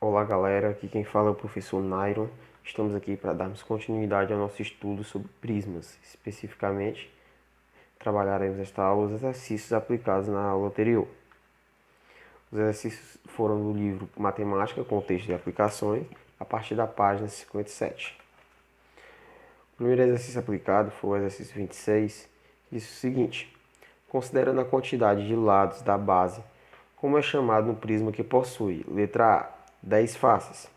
Olá galera, aqui quem fala é o professor Nairon. Estamos aqui para darmos continuidade ao nosso estudo sobre prismas. Especificamente, trabalharemos esta aula os exercícios aplicados na aula anterior. Os exercícios foram do livro Matemática, Contexto e Aplicações, a partir da página 57. O primeiro exercício aplicado foi o exercício 26, que diz o seguinte: considerando a quantidade de lados da base, como é chamado um prisma que possui, letra A, 10 faces?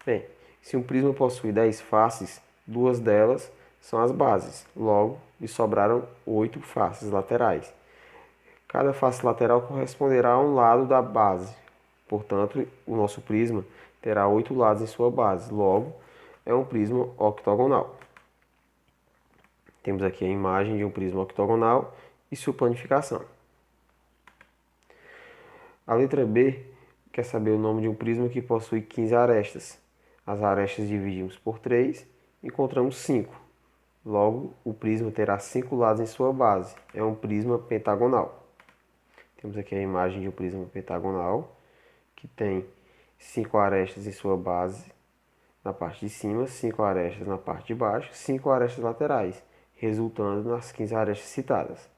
Bem, se um prisma possui 10 faces, duas delas são as bases, logo lhe sobraram 8 faces laterais. Cada face lateral corresponderá a um lado da base, portanto, o nosso prisma terá 8 lados em sua base, logo é um prisma octogonal. Temos aqui a imagem de um prisma octogonal e sua planificação. A letra B quer saber o nome de um prisma que possui 15 arestas. As arestas dividimos por 3, encontramos 5. Logo, o prisma terá 5 lados em sua base. É um prisma pentagonal. Temos aqui a imagem de um prisma pentagonal, que tem 5 arestas em sua base na parte de cima, 5 arestas na parte de baixo, 5 arestas laterais, resultando nas 15 arestas citadas.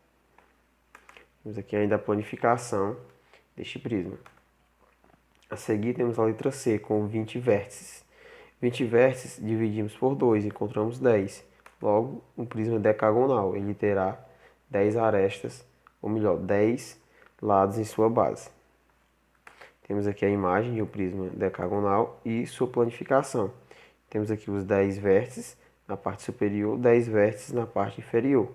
Temos aqui ainda a planificação deste prisma. A seguir temos a letra C com 20 vértices. 20 vértices dividimos por 2, encontramos 10. Logo, um prisma decagonal, ele terá 10 arestas, ou melhor, 10 lados em sua base. Temos aqui a imagem de um prisma decagonal e sua planificação. Temos aqui os 10 vértices na parte superior, 10 vértices na parte inferior.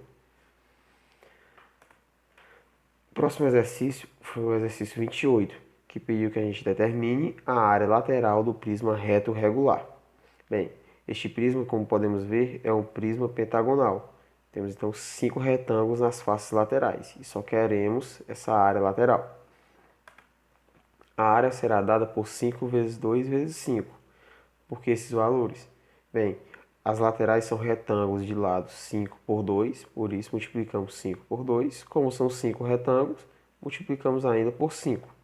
O próximo exercício foi o exercício 28, que pediu que a gente determine a área lateral do prisma reto regular. Bem, este prisma, como podemos ver, é um prisma pentagonal. Temos então 5 retângulos nas faces laterais e só queremos essa área lateral. A área será dada por 5 vezes 2 vezes 5. Por que esses valores? Bem, as laterais são retângulos de lado 5 por 2, por isso multiplicamos 5 por 2. Como são 5 retângulos, multiplicamos ainda por 5.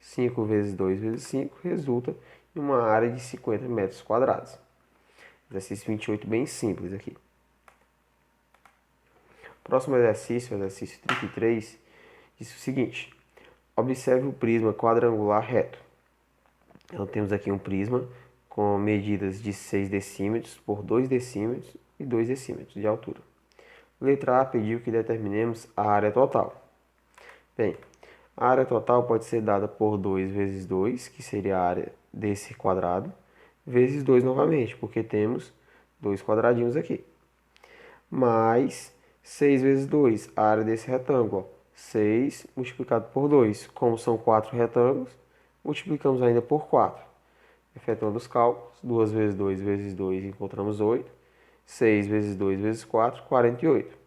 5 vezes 2 vezes 5 resulta em uma área de 50 metros quadrados. Exercício 28 bem simples aqui. Próximo exercício, o exercício 33, diz o seguinte: observe o prisma quadrangular reto. Então temos aqui um prisma com medidas de 6 decímetros por 2 decímetros e 2 decímetros de altura. Letra A pediu que determinemos a área total. Bem, a área total pode ser dada por 2 vezes 2, que seria a área desse quadrado, vezes 2 novamente, porque temos 2 quadradinhos aqui. Mais 6 vezes 2, a área desse retângulo. 6 multiplicado por 2. Como são 4 retângulos, multiplicamos ainda por 4. Efetuando os cálculos, 2 vezes 2 vezes 2, encontramos 8. 6 vezes 2 vezes 4, 48.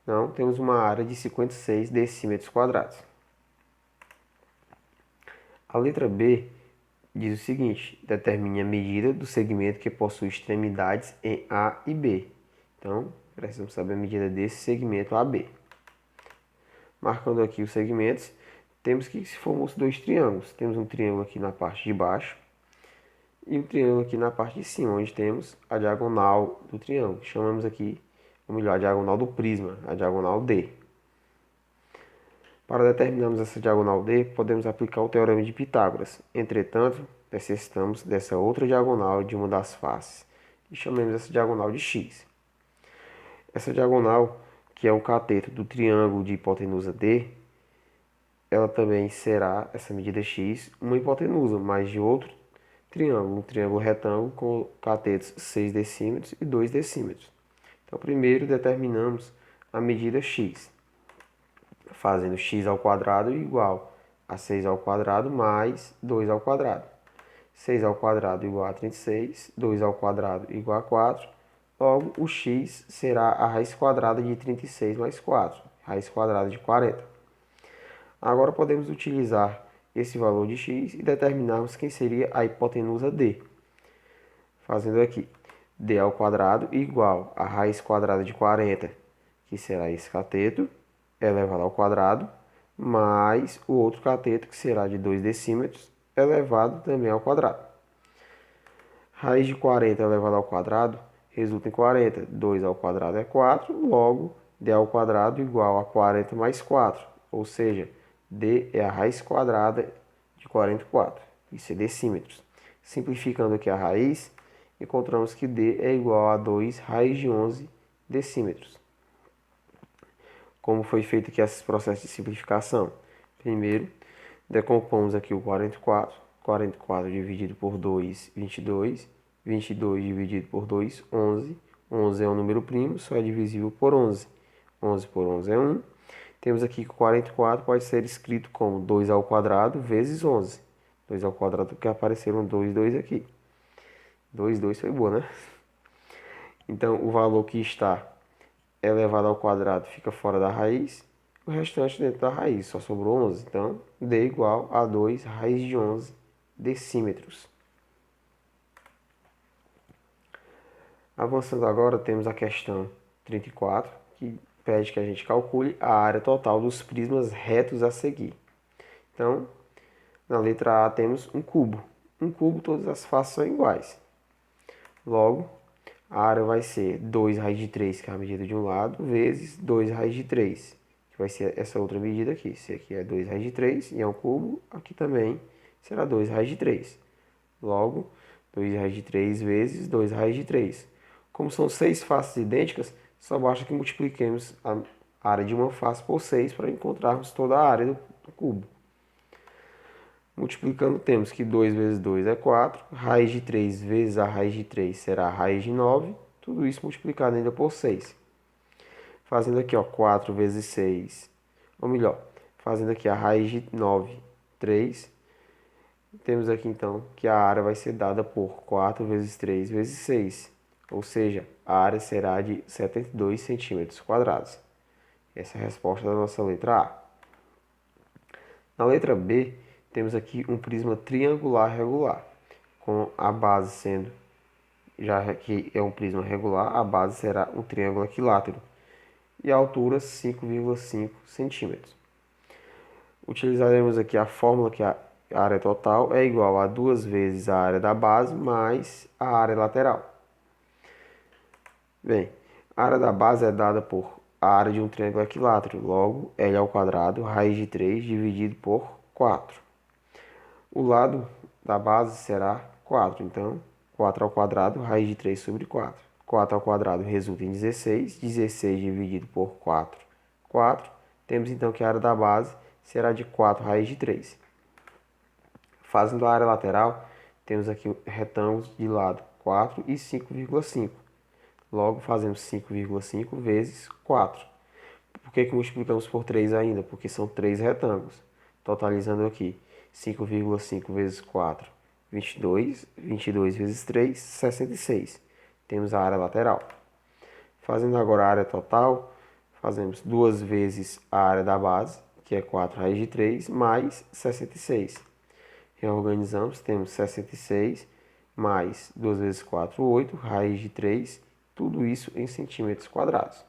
Então, temos uma área de 56 decímetros quadrados. A letra B diz o seguinte: determine a medida do segmento que possui extremidades em A e B. Então, precisamos saber a medida desse segmento AB. Marcando aqui os segmentos, temos que se formam dois triângulos. Temos um triângulo aqui na parte de baixo e um triângulo aqui na parte de cima, onde temos a diagonal do triângulo. Chamamos aqui, ou melhor, a diagonal do prisma, a diagonal D. Para determinarmos essa diagonal D, podemos aplicar o teorema de Pitágoras. Entretanto, necessitamos dessa outra diagonal de uma das faces e chamamos essa diagonal de x. Essa diagonal, que é um cateto do triângulo de hipotenusa D, ela também será, essa medida x, uma hipotenusa, mas de outro triângulo, um triângulo retângulo com catetos 6 decímetros e 2 decímetros. Então, primeiro determinamos a medida x, fazendo x ao quadrado igual a 6 ao quadrado mais 2 ao quadrado. 6 ao quadrado igual a 36, 2 ao quadrado igual a 4. Logo, o x será a raiz quadrada de 36 mais 4, raiz quadrada de 40. Agora podemos utilizar esse valor de x e determinarmos quem seria a hipotenusa D. Fazendo aqui, d ao quadrado igual a raiz quadrada de 40, que será esse cateto, elevado ao quadrado, mais o outro cateto, que será de 2 decímetros, elevado também ao quadrado. Raiz de 40 elevado ao quadrado resulta em 40. 2 ao quadrado é 4, logo d ao quadrado igual a 40 mais 4. Ou seja, d é a raiz quadrada de 44. Isso é decímetros. Simplificando aqui a raiz, encontramos que d é igual a 2 raiz de 11 decímetros. Como foi feito aqui esse processo de simplificação? Primeiro, decompomos aqui o 44. 44 dividido por 2, 22. 22 dividido por 2, 11. 11 é um número primo, só é divisível por 11. 11 por 11 é 1. Temos aqui que o 44 pode ser escrito como 2 ao quadrado vezes 11. 2 ao quadrado porque apareceram 2 aqui. 2 foi boa, né? Então, o valor que está elevado ao quadrado fica fora da raiz. O restante dentro da raiz, só sobrou 11. Então, d igual a 2 raiz de 11 decímetros. Avançando agora, temos a questão 34, que pede que a gente calcule a área total dos prismas retos a seguir. Então, na letra A temos um cubo. Um cubo, todas as faces são iguais. Logo, a área vai ser 2 raiz de 3, que é a medida de um lado, vezes 2 raiz de 3, que vai ser essa outra medida aqui. Esse aqui é 2 raiz de 3 e é um cubo, aqui também será 2 raiz de 3. Logo, 2 raiz de 3 vezes 2 raiz de 3. Como são 6 faces idênticas, só basta que multipliquemos a área de uma face por 6 para encontrarmos toda a área do cubo. Multiplicando, temos que 2 vezes 2 é 4, raiz de 3 vezes a raiz de 3 será a raiz de 9, tudo isso multiplicado ainda por 6. Fazendo aqui, ó, 4 vezes 6, ou melhor, fazendo aqui a raiz de 9, 3, temos aqui então que a área vai ser dada por 4 vezes 3 vezes 6, ou seja, a área será de 72 centímetros quadrados. Essa é a resposta da nossa letra A. Na letra B, temos aqui um prisma triangular regular, com a base sendo, já que é um prisma regular, a base será um triângulo equilátero e a altura 5,5 centímetros. Utilizaremos aqui a fórmula que a área total é igual a 2 vezes a área da base mais a área lateral. Bem, a área da base é dada por a área de um triângulo equilátero, logo L ao quadrado, raiz de 3 dividido por 4. O lado da base será 4, então 4 ao quadrado, raiz de 3 sobre 4. 4 ao quadrado resulta em 16, 16 dividido por 4, 4. Temos então que a área da base será de 4 raiz de 3. Fazendo a área lateral, temos aqui retângulos de lado 4 e 5,5. Logo, fazemos 5,5 vezes 4. Por que multiplicamos por 3 ainda? Porque são 3 retângulos. Totalizando aqui, 5,5 vezes 4, 22. 22 vezes 3, 66. Temos a área lateral. Fazendo agora a área total, fazemos 2 vezes a área da base, que é 4 raiz de 3, mais 66. Reorganizamos, temos 66 mais 2 vezes 4, 8, raiz de 3, tudo isso em centímetros quadrados.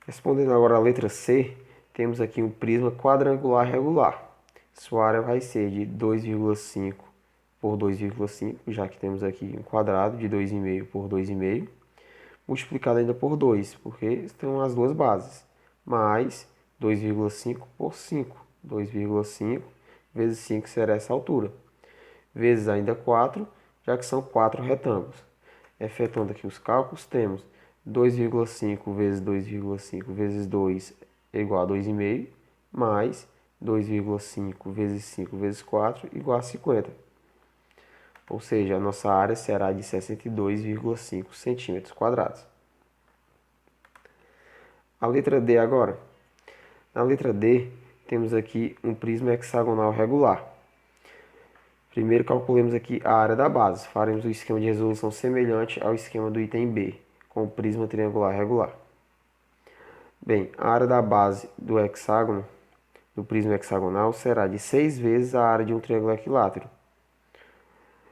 Respondendo agora a letra C, temos aqui um prisma quadrangular regular. Sua área vai ser de 2,5 por 2,5, já que temos aqui um quadrado de 2,5 por 2,5, multiplicado ainda por 2, porque estão as duas bases, mais 2,5 por 5. 2,5 vezes 5 será essa altura, vezes ainda 4, já que são 4 retângulos. Efetuando aqui os cálculos, temos 2,5 vezes 2,5 vezes 2 é igual a 2,5, mais 2,5 vezes 5 vezes 4 igual a 50. Ou seja, a nossa área será de 62,5 centímetros quadrados. A letra D agora. Na letra D, temos aqui um prisma hexagonal regular. Primeiro calculemos aqui a área da base. Faremos o esquema de resolução semelhante ao esquema do item B, com o prisma triangular regular. Bem, a área da base do hexágono, do prisma hexagonal, será de 6 vezes a área de um triângulo equilátero.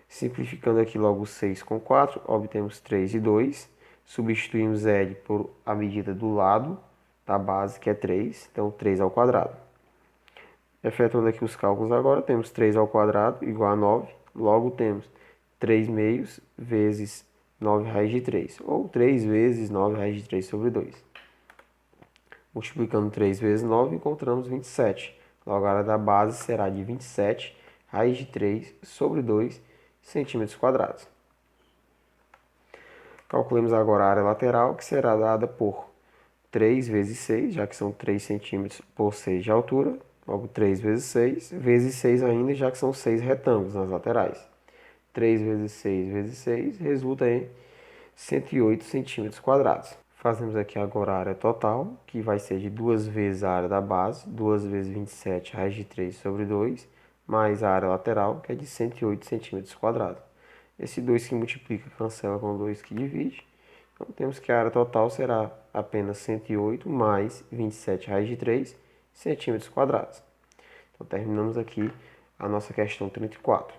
Simplificando aqui logo 6 com 4, obtemos 3 e 2. Substituímos L por a medida do lado da base, que é 3, então 3 ao quadrado. Efetuando aqui os cálculos agora, temos 3 ao quadrado igual a 9. Logo, temos 3 meios vezes 9 raiz de 3. Ou 3 vezes 9 raiz de 3 sobre 2. Multiplicando 3 vezes 9, encontramos 27. Logo, a área da base será de 27 raiz de 3 sobre 2 centímetros quadrados. Calculemos agora a área lateral, que será dada por 3 vezes 6, já que são 3 centímetros por 6 de altura. Logo, 3 vezes 6, vezes 6 ainda, já que são 6 retângulos nas laterais. 3 vezes 6 vezes 6 resulta em 108 centímetros quadrados. Fazemos aqui agora a área total, que vai ser de 2 vezes a área da base, 2 vezes 27 raiz de 3 sobre 2, mais a área lateral, que é de 108 centímetros quadrados. Esse 2 que multiplica cancela com o 2 que divide. Então, temos que a área total será apenas 108 mais 27 raiz de 3 centímetros quadrados. Então, terminamos aqui a nossa questão 34.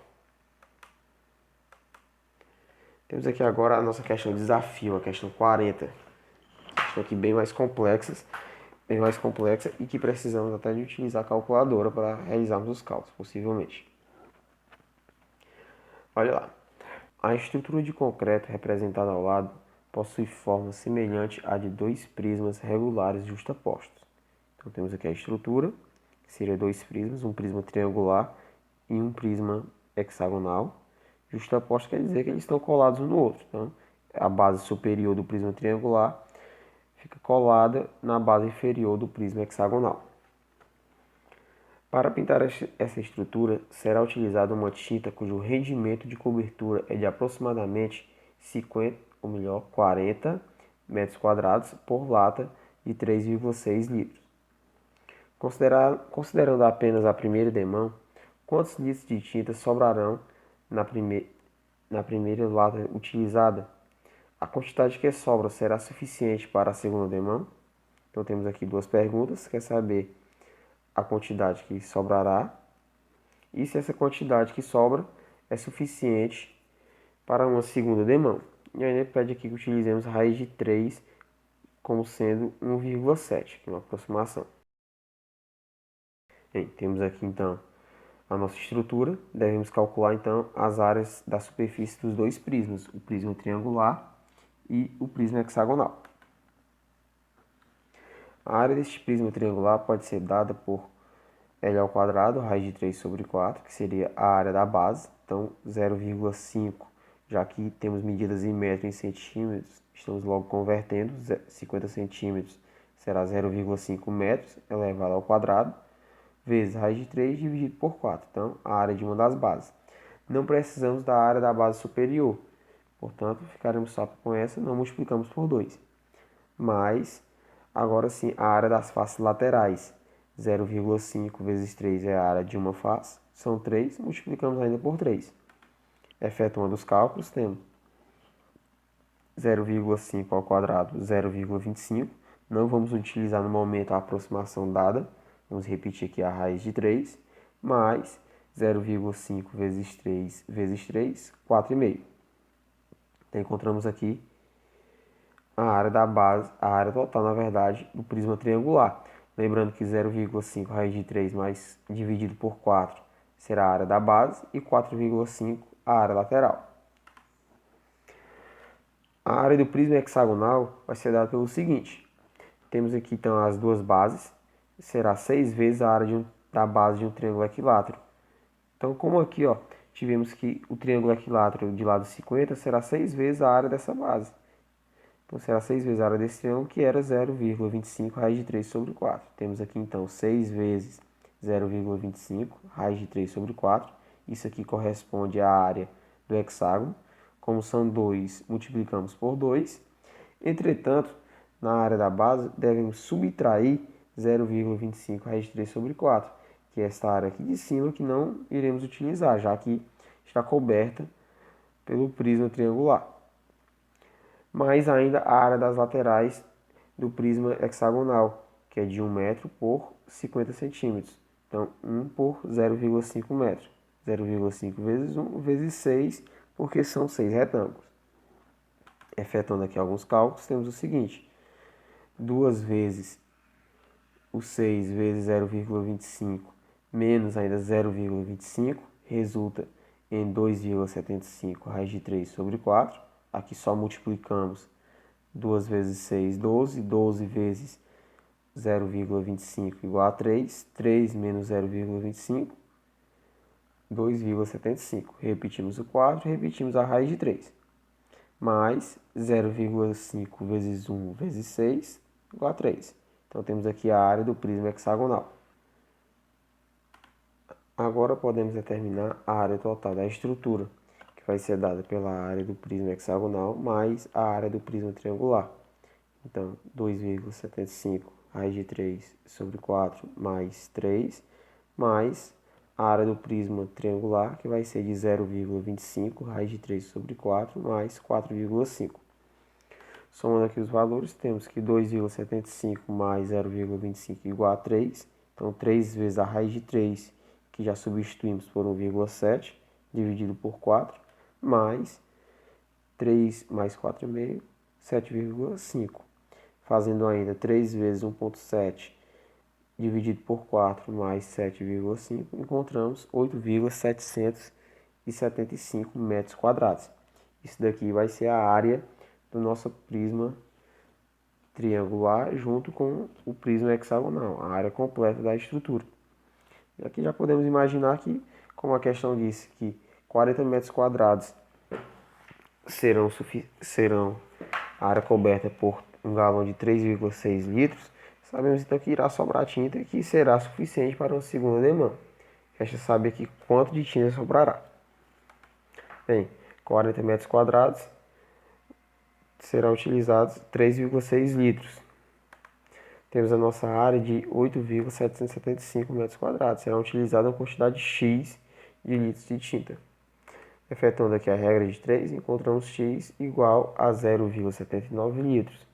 Temos aqui agora a nossa questão de desafio, a questão 40. Questão aqui bem mais complexa e que precisamos até de utilizar a calculadora para realizarmos os cálculos, possivelmente. Olha lá. A estrutura de concreto representada ao lado possui forma semelhante à de dois prismas regulares justapostos. Então temos aqui a estrutura, que seria dois prismas, um prisma triangular e um prisma hexagonal. Justaposto quer dizer que eles estão colados um no outro. Então, a base superior do prisma triangular fica colada na base inferior do prisma hexagonal. Para pintar essa estrutura, será utilizada uma tinta cujo rendimento de cobertura é de aproximadamente 40 metros quadrados por lata de 3,6 litros. Considerando apenas a primeira demão, quantos litros de tinta sobrarão na primeira lata utilizada? A quantidade que sobra será suficiente para a segunda demão? Então temos aqui duas perguntas. Quer saber a quantidade que sobrará e se essa quantidade que sobra é suficiente para uma segunda demão. E ainda pede aqui que utilizemos a raiz de 3 como sendo 1,7, que é uma aproximação. Bem, temos aqui então a nossa estrutura. Devemos calcular então as áreas da superfície dos dois prismas, o prisma triangular e o prisma hexagonal. A área deste prisma triangular pode ser dada por L ao quadrado, raiz de 3 sobre 4, que seria a área da base. Então, 0,5, já que temos medidas em metro em centímetros, estamos logo convertendo. 50 centímetros será 0,5 metros elevado ao quadrado, vezes raiz de 3 dividido por 4. Então, a área de uma das bases. Não precisamos da área da base superior, portanto, ficaremos só com essa, não multiplicamos por 2. Mas, agora sim, a área das faces laterais. 0,5 vezes 3 é a área de uma face, são 3, multiplicamos ainda por 3. Efetuando os cálculos, temos 0,5 ao quadrado, 0,25. Não vamos utilizar no momento a aproximação dada, vamos repetir aqui a raiz de 3, mais 0,5 vezes 3, 4,5. Então, encontramos aqui a área da base, a área total, na verdade, do prisma triangular. Lembrando que 0,5 raiz de 3 mais dividido por 4 será a área da base e 4,5 a área lateral. A área do prisma hexagonal vai ser dada pelo seguinte. Temos aqui então as duas bases, será 6 vezes a área da base de um triângulo equilátero. Então, como aqui tivemos que o triângulo equilátero de lado 50 será 6 vezes a área dessa base. Então, será 6 vezes a área desse triângulo, que era 0,25 raiz de 3 sobre 4. Temos aqui, então, 6 vezes 0,25 raiz de 3 sobre 4. Isso aqui corresponde à área do hexágono. Como são 2, multiplicamos por 2. Entretanto, na área da base, devemos subtrair 0,25 raiz de 3 sobre 4, que é esta área aqui de cima que não iremos utilizar, já que está coberta pelo prisma triangular. Mais ainda a área das laterais do prisma hexagonal, que é de 1 metro por 50 centímetros. Então, 1 por 0,5 metros. 0,5 vezes 1 vezes 6, porque são 6 retângulos. Efetuando aqui alguns cálculos, temos o seguinte. 2 vezes o 6 vezes 0,25 menos ainda 0,25, resulta em 2,75 raiz de 3 sobre 4. Aqui só multiplicamos 2 vezes 6, 12. 12 vezes 0,25 igual a 3. 3 menos 0,25, 2,75. Repetimos o 4, repetimos a raiz de 3. Mais 0,5 vezes 1 vezes 6 igual a 3. Então temos aqui a área do prisma hexagonal. Agora podemos determinar a área total da estrutura, que vai ser dada pela área do prisma hexagonal mais a área do prisma triangular. Então, 2,75 raiz de 3 sobre 4 mais 3, mais a área do prisma triangular, que vai ser de 0,25 raiz de 3 sobre 4 mais 4,5. Somando aqui os valores, temos que 2,75 mais 0,25 igual a 3. Então, 3 vezes a raiz de 3, que já substituímos por 1,7, dividido por 4, mais 3 mais 4,5, 7,5. Fazendo ainda 3 vezes 1,7 dividido por 4 mais 7,5, encontramos 8,775 metros quadrados. Isso daqui vai ser a área do nosso prisma triangular junto com o prisma hexagonal, a área completa da estrutura. E aqui já podemos imaginar que, como a questão disse que 40 metros quadrados serão a área coberta por um galão de 3,6 litros, sabemos então que irá sobrar tinta que será suficiente para uma segunda demanda. Resta saber aqui quanto de tinta sobrará. Bem, 40 metros quadrados serão utilizados 3,6 litros. Temos a nossa área de 8,775 metros quadrados. Será utilizada uma quantidade X de litros de tinta. Efetuando aqui a regra de 3, encontramos X igual a 0,79 litros.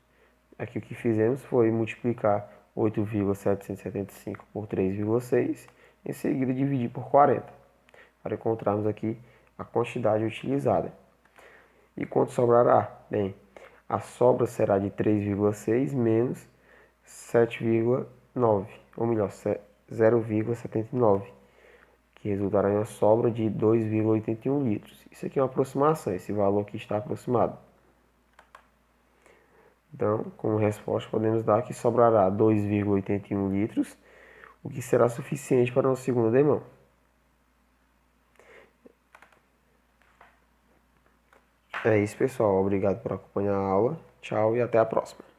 Aqui o que fizemos foi multiplicar 8,775 por 3,6, em seguida dividir por 40, para encontrarmos aqui a quantidade utilizada. E quanto sobrará? Bem, a sobra será de 3,6 menos 7,9, ou melhor, 0,79, que resultará em uma sobra de 2,81 litros. Isso aqui é uma aproximação, esse valor aqui está aproximado. Então, como resposta, podemos dar que sobrará 2,81 litros, o que será suficiente para uma segunda demão. É isso, pessoal. Obrigado por acompanhar a aula. Tchau e até a próxima.